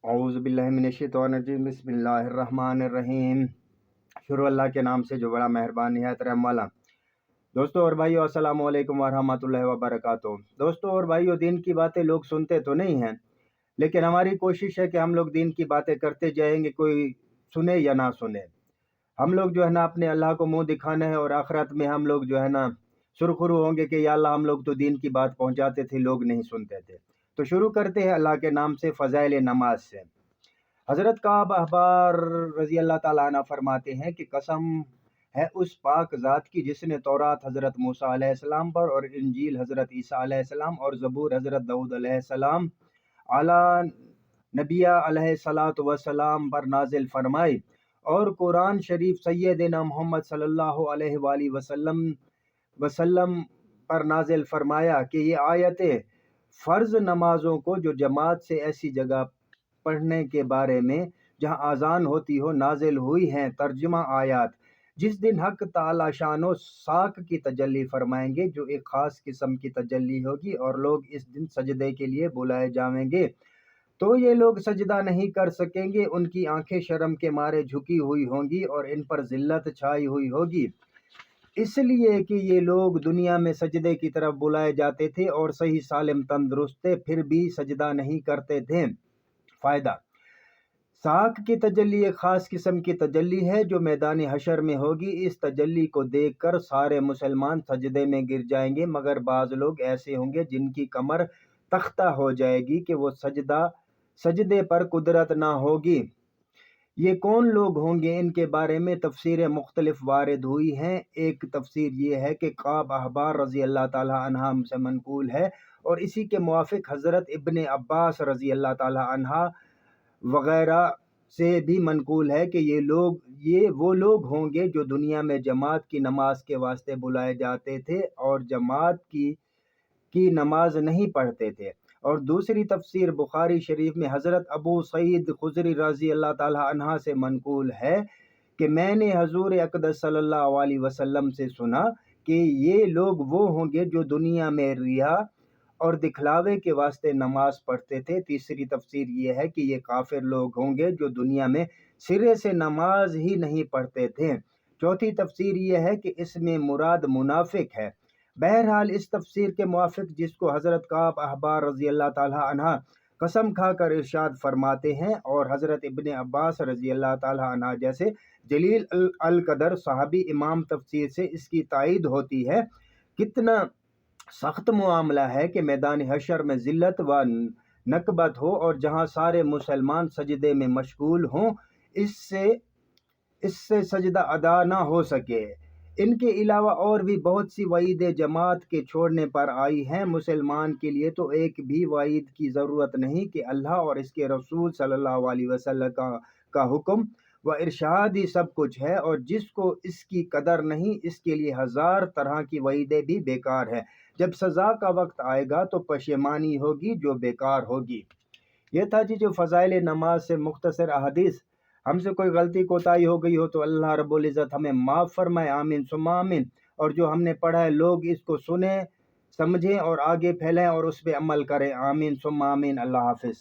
اعوذ باللہ من الشیطان الرجیم بسم اللہ الرحمن الرحیم۔ شروع اللہ کے نام سے جو بڑا مہربان نہایت رحم والا۔ دوستو اور بھائیو السلام علیکم ورحمۃ اللہ وبرکاتہ۔ دوستو اور بھائیو، دین کی باتیں لوگ سنتے تو نہیں ہیں، لیکن ہماری کوشش ہے کہ ہم لوگ دین کی باتیں کرتے جائیں گے، کوئی سنے یا نہ سنے۔ ہم لوگ جو ہے نا اپنے اللہ کو منہ دکھانا ہے، اور آخرت میں ہم لوگ جو ہے نا سرخرو ہوں گے کہ یا اللہ ہم لوگ تو دین کی بات پہنچاتے تھے، لوگ نہیں سنتے تھے۔ تو شروع کرتے ہیں اللہ کے نام سے، فضائل نماز سے۔ حضرت کعب احبار رضی اللہ تعالیٰ عنہ فرماتے ہیں کہ قسم ہے اس پاک ذات کی جس نے تورات حضرت موسیٰ علیہ السلام پر، اور انجیل حضرت عیسیٰ علیہ السلام، اور زبور حضرت داؤد علیہ السلام اعلیٰ نبی علیہ الصلاۃ والسلام پر نازل فرمائی، اور قرآن شریف سیدنا محمد صلی اللہ علیہ وآلہ وسلم پر نازل فرمایا کہ یہ آیتیں فرض نمازوں کو جو جماعت سے ایسی جگہ پڑھنے کے بارے میں جہاں اذان ہوتی ہو نازل ہوئی ہیں۔ ترجمہ آیات: جس دن حق تعالی شان و ساک کی تجلی فرمائیں گے، جو ایک خاص قسم کی تجلی ہوگی، اور لوگ اس دن سجدے کے لیے بلائے جائیں گے تو یہ لوگ سجدہ نہیں کر سکیں گے، ان کی آنکھیں شرم کے مارے جھکی ہوئی ہوں گی اور ان پر ذلت چھائی ہوئی ہوگی، اس لیے کہ یہ لوگ دنیا میں سجدے کی طرف بلائے جاتے تھے اور صحیح سالم تندرست تھے، پھر بھی سجدہ نہیں کرتے تھے۔ فائدہ: ساک کی تجلی ایک خاص قسم کی تجلی ہے جو میدان حشر میں ہوگی۔ اس تجلی کو دیکھ کر سارے مسلمان سجدے میں گر جائیں گے، مگر بعض لوگ ایسے ہوں گے جن کی کمر تختہ ہو جائے گی کہ وہ سجدے پر قدرت نہ ہوگی۔ یہ کون لوگ ہوں گے؟ ان کے بارے میں تفسیریں مختلف وارد ہوئی ہیں۔ ایک تفسیر یہ ہے کہ کعب احبار رضی اللہ تعالیٰ عنہ سے منقول ہے، اور اسی کے موافق حضرت ابن عباس رضی اللہ تعالیٰ عنہ وغیرہ سے بھی منقول ہے کہ یہ وہ لوگ ہوں گے جو دنیا میں جماعت کی نماز کے واسطے بلائے جاتے تھے اور جماعت کی نماز نہیں پڑھتے تھے۔ اور دوسری تفسیر بخاری شریف میں حضرت ابو سعید خدری رضی اللہ تعالیٰ عنہ سے منقول ہے کہ میں نے حضور اقدس صلی اللہ علیہ وسلم سے سنا کہ یہ لوگ وہ ہوں گے جو دنیا میں ریا اور دکھلاوے کے واسطے نماز پڑھتے تھے۔ تیسری تفسیر یہ ہے کہ یہ کافر لوگ ہوں گے جو دنیا میں سرے سے نماز ہی نہیں پڑھتے تھے۔ چوتھی تفسیر یہ ہے کہ اس میں مراد منافق ہے۔ بہرحال اس تفسیر کے موافق، جس کو حضرت کعب احبار رضی اللہ تعالیٰ عنہ قسم کھا کر ارشاد فرماتے ہیں، اور حضرت ابن عباس رضی اللہ تعالیٰ عنہ جیسے جلیل القدر صحابی امام تفسیر سے اس کی تائید ہوتی ہے، کتنا سخت معاملہ ہے کہ میدان حشر میں ذلت و نکبت ہو، اور جہاں سارے مسلمان سجدے میں مشغول ہوں، اس سے سجدہ ادا نہ ہو سکے۔ ان کے علاوہ اور بھی بہت سی وعیدیں جماعت کے چھوڑنے پر آئی ہیں۔ مسلمان کے لیے تو ایک بھی وعید کی ضرورت نہیں کہ اللہ اور اس کے رسول صلی اللہ علیہ وسلم کا حکم و ارشاد ہی سب کچھ ہے، اور جس کو اس کی قدر نہیں، اس کے لیے ہزار طرح کی وعیدیں بھی بیکار ہیں۔ جب سزا کا وقت آئے گا تو پشیمانی ہوگی جو بیکار ہوگی۔ یہ تھا جو فضائل نماز سے مختصر احادیث۔ ہم سے کوئی غلطی کوتاہی ہو گئی ہو تو اللہ رب العزت ہمیں معاف فرمائے، آمین ثم آمین۔ اور جو ہم نے پڑھا ہے لوگ اس کو سنیں، سمجھیں اور آگے پھیلیں اور اس پہ عمل کریں، آمین ثم آمین۔ اللہ حافظ۔